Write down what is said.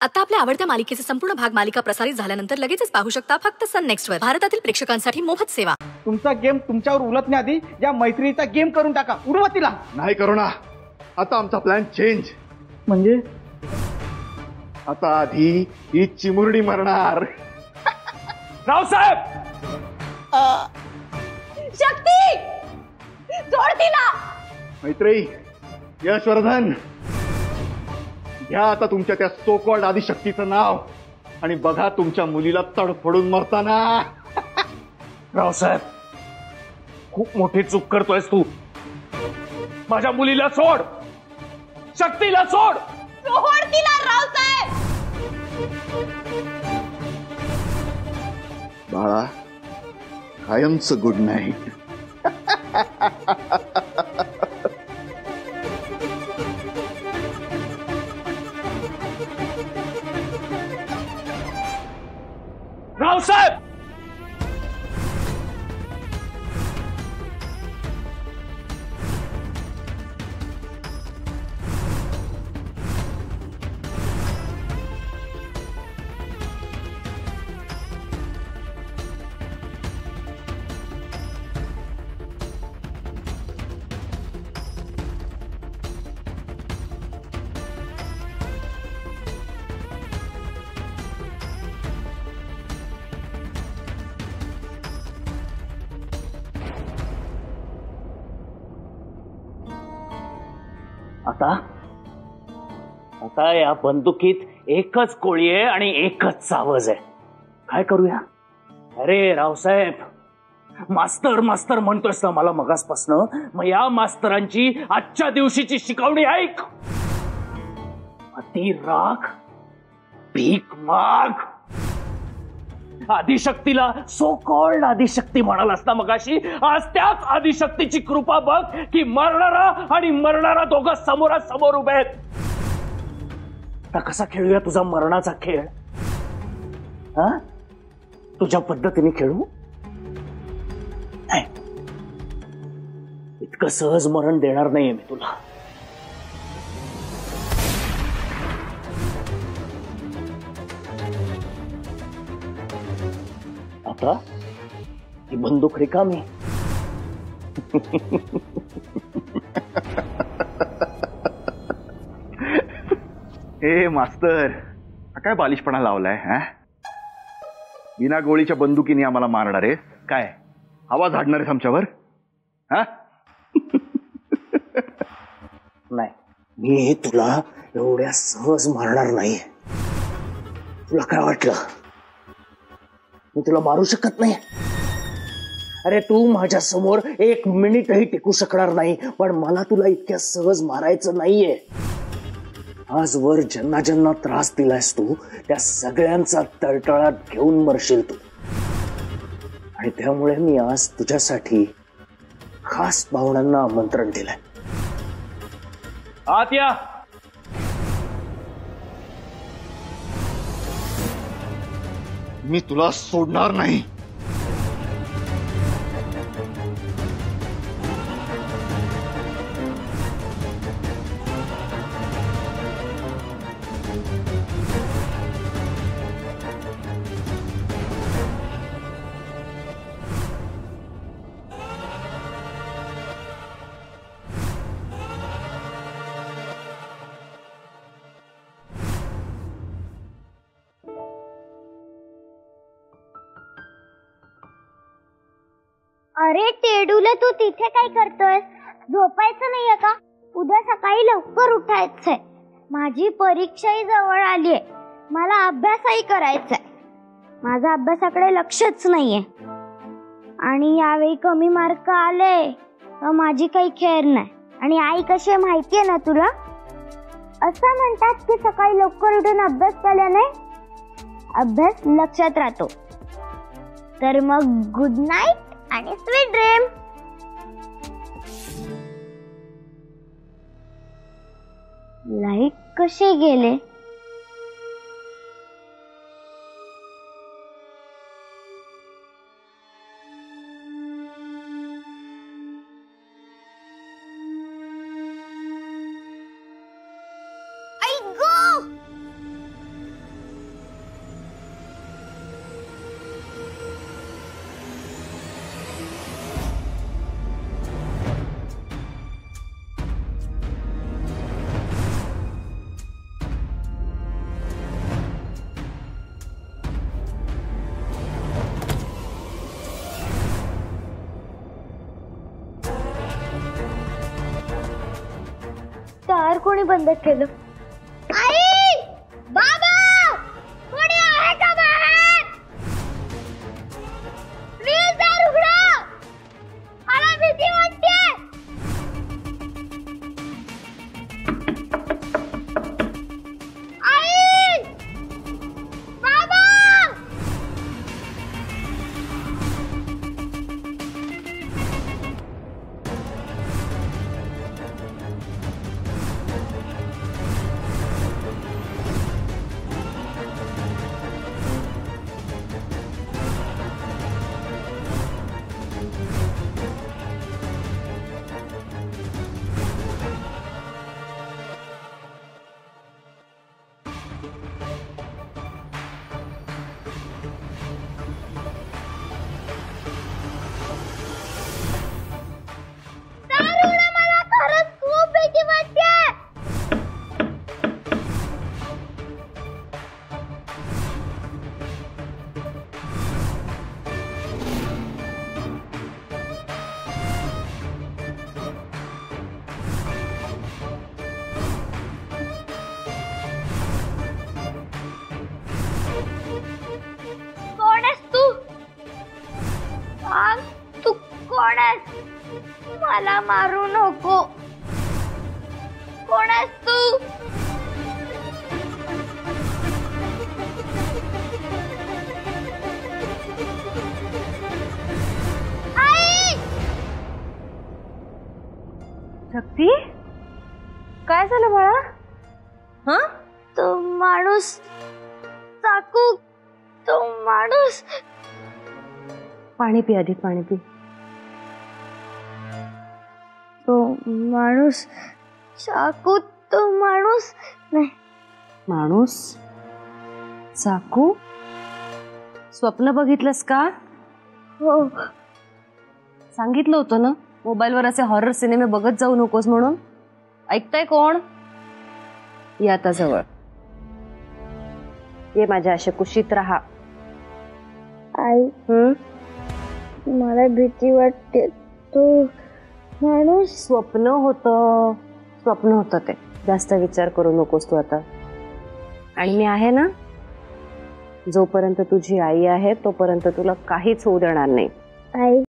आता आपल्या आवडत्या मालिकेचे संपूर्ण भाग मालिका प्रसारित झाल्यानंतर लगेचच पाहू शकता फक्त सन नेक्स्ट वर. भारतातील प्रेक्षकांसाठी मोफत सेवा. तुमचा गेम तुमच्यावर उलटण्याआधी या मैत्रिणीचा गेम करून टाका. उर्वतीला नाही करू ना. आता आमचा प्लॅन चेंज. म्हणजे आता आधी ही चिमुरडी मरणार. रावसाहेब शक्ती जोड तिला. मैत्री, यशवर्धन, घ्या आता तुमच्या त्या सो कॉल्ड आदिशक्तीचं नाव आणि बघा तुमच्या मुलीला तडफडून मरताना. रावसाहेब, खूप मोठी चूक करतोयस तू. माझ्या मुलीला सोड, शक्तीला सोड. सोड तिला रावसाहेब. बाळा, कायमचं गुड नाईट. रावसाहेब, आता आता या बंदुकीत एकच गोळी आहे आणि एकच आवाज आहे. काय करूया? अरे रावसाहेब, मास्तर मास्तर म्हणतोयस ना मला मगासपासनं. मग या मास्तरांची आजच्या दिवशीची शिकवणी ऐक. अति राग भीक माग. आदिशक्तीला सो कॉल्ड आदिशक्ती म्हणालास ना मगाशी. आज त्याच आदिशक्तीची कृपा बघ की मरणारा आणि मरणारा दोघं समोरासमोर उभे आहेत. आता कसा खेळूया तुझा मरणाचा खेळ? हा, तुझ्या पद्धतीने खेळू? नाही, इतकं सहज मरण देणार नाहीये मी तुला. आता ही बंदूक रिकामी. ए मास्तर, हा काय बालिशपणा लावलाय? हा, बिना गोळीच्या बंदुकीने आम्हाला मारणार आहे काय? हवा झाडणार आहेस आमच्यावर? हा, नाही, मी तुला एवढ्या सहज मारणार नाही. तुला काय वाटलं मी तुला मारू शकत नाही? अरे तू माझ्या समोर एक मिनिटही टिकू शकणार नाही, पण मला तुला इतक्या सहज मारायचं नाहीये. आजवर ज्यांना ज्यांना त्रास दिलायस तू, त्या सगळ्यांचा तळतळात घेऊन मरशील तू. आणि त्यामुळे मी आज तुझ्यासाठी खास पाहुण्यांना आमंत्रण दिलंय. आत या. मी तुला सोडणार नाही. अरे टेडूले, तू तिथे काय करतोयस? झोपायचं नाहीये का? उद्या सकाळी लवकर उठायचंय. माझी परीक्षाही जवळ आलीये. मला अभ्यासही करायचाय. माझा अभ्यासाकडे लक्षच नाहीये. आणि यावेळी कमी मार्क आले तर माझी काही खेर नाही. आणि आई कशी माहितीये ना तुला? असं म्हणतात की सकाळी लवकर उठून अभ्यास केल्याने अभ्यास लक्षात राहतो. तर मग गुड नाईट आणि स्वीट ड्रीम. लाईट कसे गेले? दार कोणी बंद केलं? आई! बाबा! कोणी आहे का बाहेर? प्लीज दार उघडा. मला भीती वाटते. आई! बाबा! मला खरंच खूप भीती वाटते. कोण आहेस तू? सांग, तू कोण आहेस? मला मारू नको. कोण आहेस तू? आई! शक्ती, काय झालं बाळा? हा, तो माणूस, चाकू, तो माणूस. पाणी पी, आधी पाणी पी. तो माणूस, चाकू, तो माणूस नाही. माणूस, चाकू, स्वप्न बघितलंस का? हो, सांगितलं होतं ना मोबाईलवर असे हॉरर सिनेमे बघत जाऊ नकोस म्हणून. ऐकताय कोण? या आता जवळ ये, माझ्या अशा कुशीत राहा. आई, मला भीती वाटते. तो माणूस स्वप्न होतं, स्वप्न होतं ते. जास्त विचार करू नकोस तू आता. आणि मी आहे ना, जोपर्यंत तुझी आई आहे तोपर्यंत तुला काहीच होऊ देणार नाही. आई,